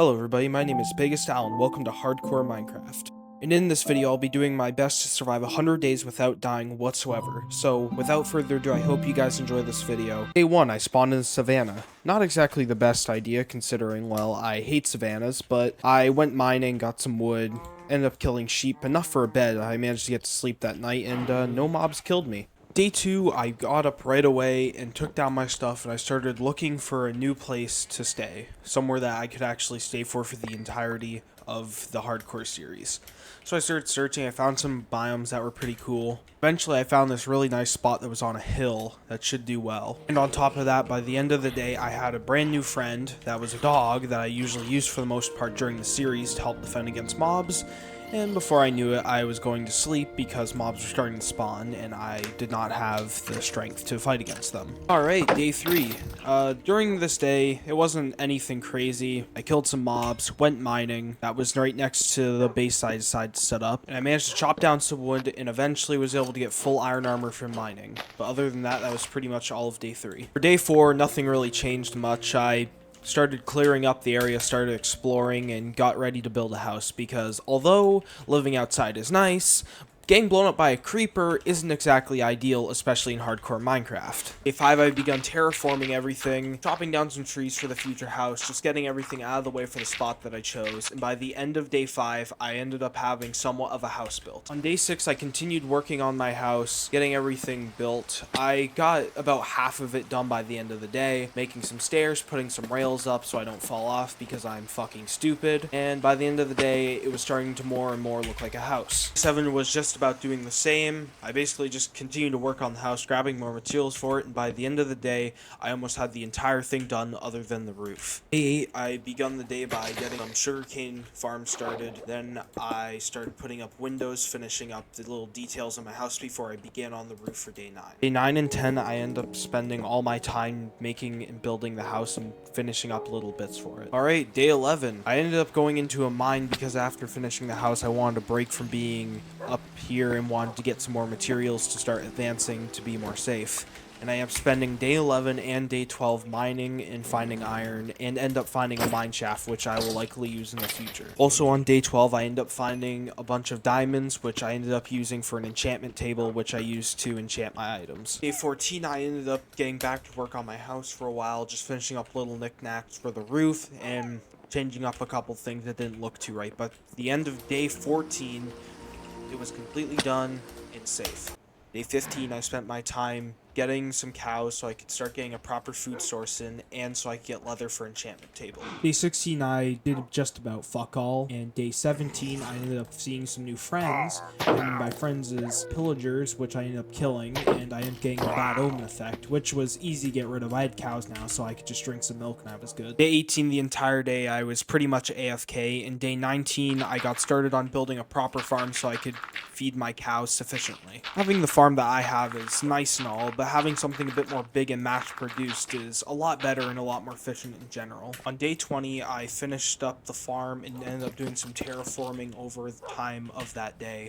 Hello everybody, my name is Biggest Al and welcome to Hardcore Minecraft. And in this video I'll be doing my best to survive 100 days without dying whatsoever. So without further ado, I hope you guys enjoy this video. Day 1, I spawned in the savannah. Not exactly the best idea considering, well, I hate savannas, but I went mining, got some wood, ended up killing sheep, enough for a bed. I managed to get to sleep that night and no mobs killed me. Day 2, I got up right away and took down my stuff and I started looking for a new place to stay. Somewhere that I could actually stay for the entirety of the hardcore series. So I started searching, I found some biomes that were pretty cool. Eventually I found this really nice spot that was on a hill that should do well. And on top of that, by the end of the day, I had a brand new friend that was a dog that I usually use for the most part during the series to help defend against mobs. And before I knew it, I was going to sleep because mobs were starting to spawn, and I did not have the strength to fight against them. Alright, day 3. During this day, it wasn't anything crazy. I killed some mobs, went mining. That was right next to the base I decided to set up. And I managed to chop down some wood, and eventually was able to get full iron armor from mining. But other than that, that was pretty much all of day 3. For day 4, nothing really changed much. I started clearing up the area, started exploring, and got ready to build a house because although living outside is nice, getting blown up by a creeper isn't exactly ideal, especially in hardcore Minecraft. Day 5, I've begun terraforming everything, chopping down some trees for the future house, just getting everything out of the way for the spot that I chose, and by the end of day 5, I ended up having somewhat of a house built. On day 6, I continued working on my house, getting everything built. I got about half of it done by the end of the day, making some stairs, putting some rails up so I don't fall off because I'm fucking stupid, and by the end of the day, it was starting to more and more look like a house. 7 was just about doing the same. I basically just continued to work on the house, grabbing more materials for it, and by the end of the day, I almost had the entire thing done other than the roof. Day 8, I begun the day by getting sugarcane farm started. Then I started putting up windows, finishing up the little details of my house before I began on the roof for day 9. Day 9 and 10, I end up spending all my time making and building the house and finishing up little bits for it. Alright, day 11. I ended up going into a mine because after finishing the house, I wanted to break from being up here and wanted to get some more materials to start advancing to be more safe. And I am spending day 11 and day 12 mining and finding iron and end up finding a mine shaft, which I will likely use in the future. Also on day 12, I end up finding a bunch of diamonds, which I ended up using for an enchantment table, which I used to enchant my items. Day 14, I ended up getting back to work on my house for a while, just finishing up little knickknacks for the roof and changing up a couple things that didn't look too right. But at the end of day 14, it was completely done and safe. Day 15, I spent my time getting some cows so I could start getting a proper food source in, and so I could get leather for enchantment table. Day 16, I did just about fuck all, and day 17, I ended up seeing some new friends, and my friends is pillagers, which I ended up killing, and I ended up getting a bad omen effect, which was easy to get rid of. I had cows now, so I could just drink some milk and I was good. Day 18, the entire day, I was pretty much AFK, and day 19, I got started on building a proper farm so I could feed my cows sufficiently. Having the farm that I have is nice and all, but having something a bit more big and mass produced is a lot better and a lot more efficient in general. On day 20, I finished up the farm and ended up doing some terraforming over the time of that day.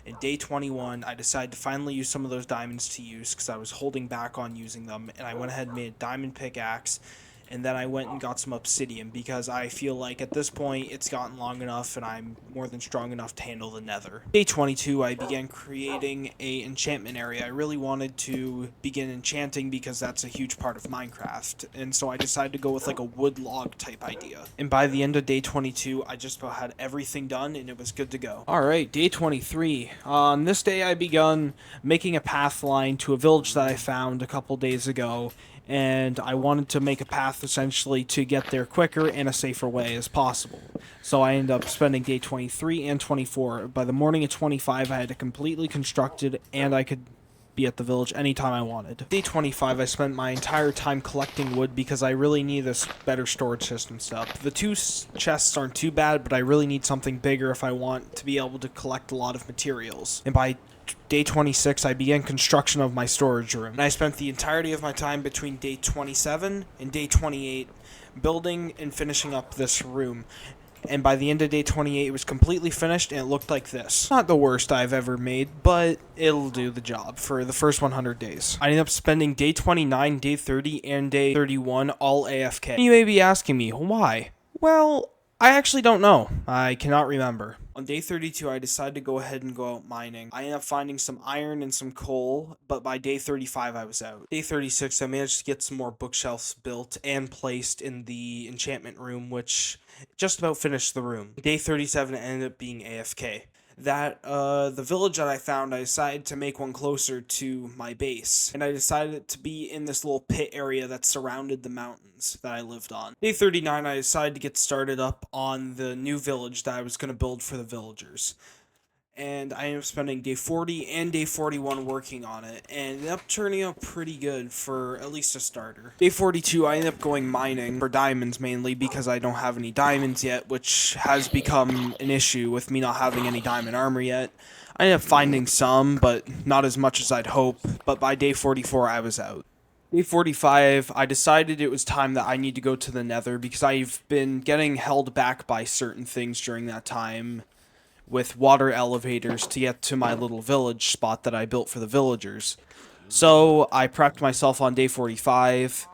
In day 21, I decided to finally use some of those diamonds to use because I was holding back on using them, and I went ahead and made a diamond pickaxe. And then I went and got some obsidian because I feel like at this point it's gotten long enough and I'm more than strong enough to handle the nether. Day 22, I began creating a enchantment area. I really wanted to begin enchanting because that's a huge part of Minecraft. And so I decided to go with like a wood log type idea. And by the end of day 22, I just about had everything done and it was good to go. Alright, day 23. On this day I begun making a path line to a village that I found a couple days ago. And I wanted to make a path essentially to get there quicker and a safer way as possible. So I ended up spending day 23 and 24. By the morning of 25, I had it completely constructed and I could be at the village anytime I wanted. Day 25, I spent my entire time collecting wood because I really need this better storage system stuff. The two chests aren't too bad, but I really need something bigger if I want to be able to collect a lot of materials. And by day 26, I began construction of my storage room, and I spent the entirety of my time between day 27 and day 28 building and finishing up this room. And by the end of day 28, it was completely finished, and it looked like this. Not the worst I've ever made, but it'll do the job for the first 100 days. I ended up spending day 29, day 30, and day 31 all AFK. You may be asking me, why? Well, I actually don't know. I cannot remember. On day 32, I decided to go ahead and go out mining. I ended up finding some iron and some coal, but by day 35, I was out. Day 36, I managed to get some more bookshelves built and placed in the enchantment room, which just about finished the room. Day 37 ended up being AFK. The village that I found, I decided to make one closer to my base, and I decided to be in this little pit area that surrounded the mountains that I lived on. Day 39, I decided to get started up on the new village that I was going to build for the villagers. And I ended up spending day 40 and day 41 working on it, and it ended up turning out pretty good for at least a starter. Day 42, I ended up going mining for diamonds mainly because I don't have any diamonds yet, which has become an issue with me not having any diamond armor yet. I ended up finding some, but not as much as I'd hope, but by day 44, I was out. Day 45, I decided it was time that I need to go to the Nether because I've been getting held back by certain things during that time with water elevators to get to my little village spot that I built for the villagers. So I prepped myself on day 45,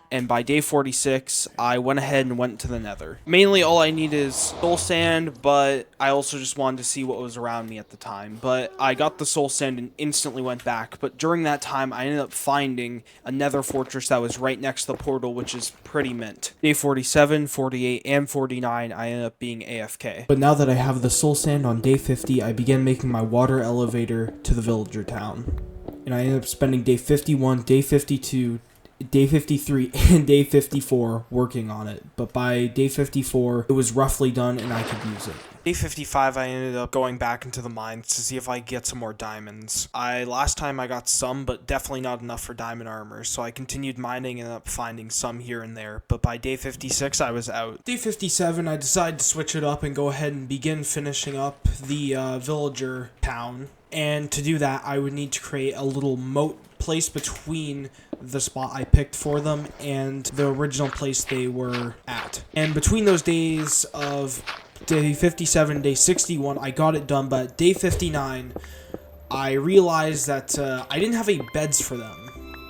and by day 46, I went ahead and went to the Nether. Mainly all I need is soul sand, but I also just wanted to see what was around me at the time. But I got the soul sand and instantly went back, but during that time, I ended up finding a Nether fortress that was right next to the portal, which is pretty mint. Day 47, 48, and 49, I ended up being AFK. But now that I have the soul sand on day 50, I began making my water elevator to the villager town. And I ended up spending day 51, day 52, day 53 and day 54 working on it, but by day 54 it was roughly done and I could use it. Day 55 I ended up going back into the mines to see if I could get some more diamonds. Last time I got some, but definitely not enough for diamond armor, so I continued mining and ended up finding some here and there, but by day 56 I was out. Day 57 I decided to switch it up and go ahead and begin finishing up the villager town, and to do that I would need to create a little moat place between the spot I picked for them and the original place they were at. And between those days of day 57, day 61, I got it done, but day 59, I realized that I didn't have any beds for them.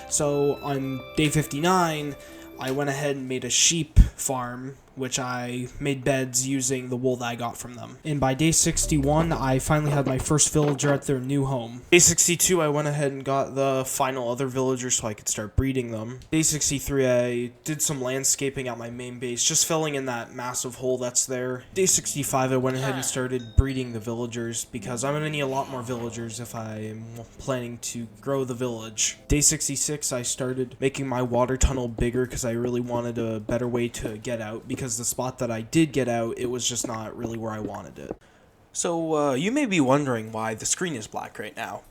So on day 59, I went ahead and made a sheep farm, which I made beds using the wool that I got from them. And by day 61, I finally had my first villager at their new home. Day 62, I went ahead and got the final other villagers so I could start breeding them. Day 63, I did some landscaping at my main base, just filling in that massive hole that's there. Day 65, I went ahead and started breeding the villagers because I'm going to need a lot more villagers if I am planning to grow the village. Day 66, I started making my water tunnel bigger because I really wanted a better way to get out, because the spot that I did get out, it was just not really where I wanted it. So, you may be wondering why the screen is black right now.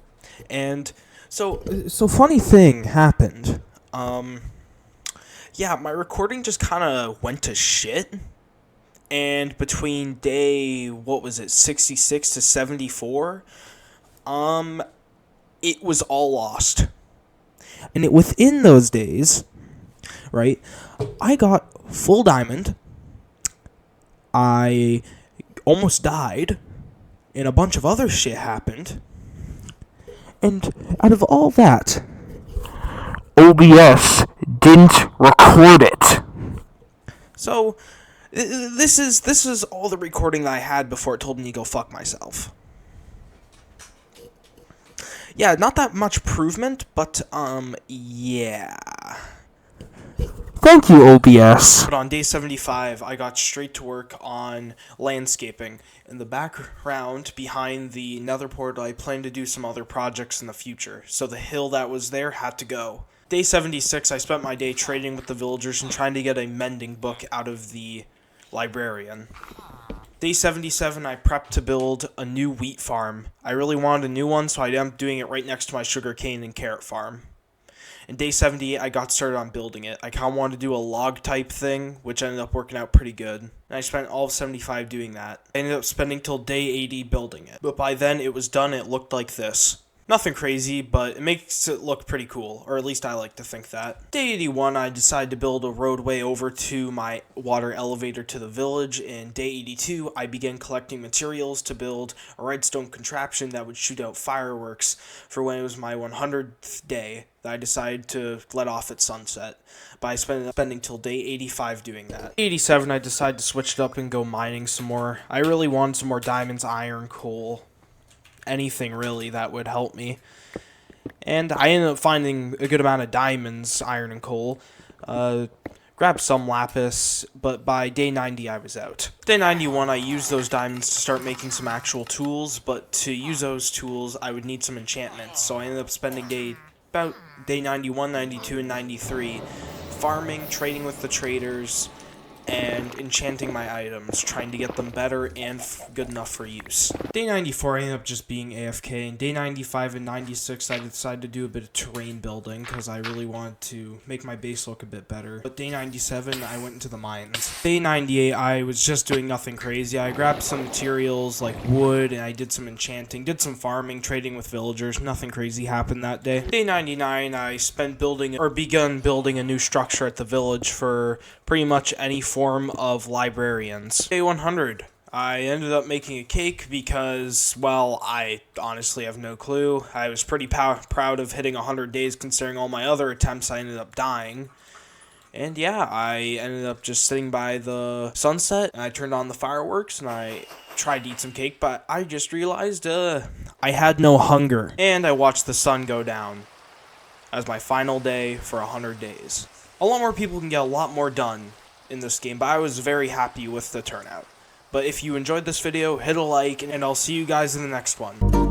And so funny thing happened. Yeah, my recording just kind of went to shit. And between day, 66 to 74, it was all lost. And within those days, right, I got full diamond, I almost died, and a bunch of other shit happened. And out of all that, OBS didn't record it. So, this is all the recording that I had before it told me to go fuck myself. Yeah, not that much improvement, but, yeah. Thank you, OBS. But on day 75, I got straight to work on landscaping. In the background, behind the nether portal, I plan to do some other projects in the future, so the hill that was there had to go. Day 76, I spent my day trading with the villagers and trying to get a mending book out of the librarian. Day 77, I prepped to build a new wheat farm. I really wanted a new one, so I ended up doing it right next to my sugarcane and carrot farm. In day 78, I got started on building it. I kind of wanted to do a log type thing, which ended up working out pretty good. And I spent all of 75 doing that. I ended up spending till day 80 building it. But by then, it was done and it looked like this. Nothing crazy, but it makes it look pretty cool, or at least I like to think that. Day 81, I decided to build a roadway over to my water elevator to the village. And day 82, I began collecting materials to build a redstone contraption that would shoot out fireworks for when it was my 100th day that I decided to let off at sunset, by spending till day 85 doing that. Day 87, I decided to switch it up and go mining some more. I really wanted some more diamonds, iron, coal, anything really that would help me. And I ended up finding a good amount of diamonds, iron, and coal. Grabbed some lapis, but by day 90 I was out. Day 91 I used those diamonds to start making some actual tools, but to use those tools I would need some enchantments, so I ended up spending about day 91, 92, and 93 farming, trading with the traders, and enchanting my items, trying to get them better and good enough for use. Day 94, I ended up just being AFK, and day 95 and 96, I decided to do a bit of terrain building, because I really wanted to make my base look a bit better. But day 97, I went into the mines. Day 98, I was just doing nothing crazy. I grabbed some materials like wood, and I did some enchanting, did some farming, trading with villagers. Nothing crazy happened that day. Day 99, I begun building a new structure at the village for pretty much any form of librarians. Day 100, I ended up making a cake because, well, I honestly have no clue. I was pretty proud of hitting 100 days considering all my other attempts I ended up dying. And yeah, I ended up just sitting by the sunset, and I turned on the fireworks, and I tried to eat some cake, but I just realized I had no hunger. And I watched the sun go down as my final day for 100 days. A lot more people can get a lot more done in this game, but I was very happy with the turnout. But if you enjoyed this video, hit a like, and I'll see you guys in the next one.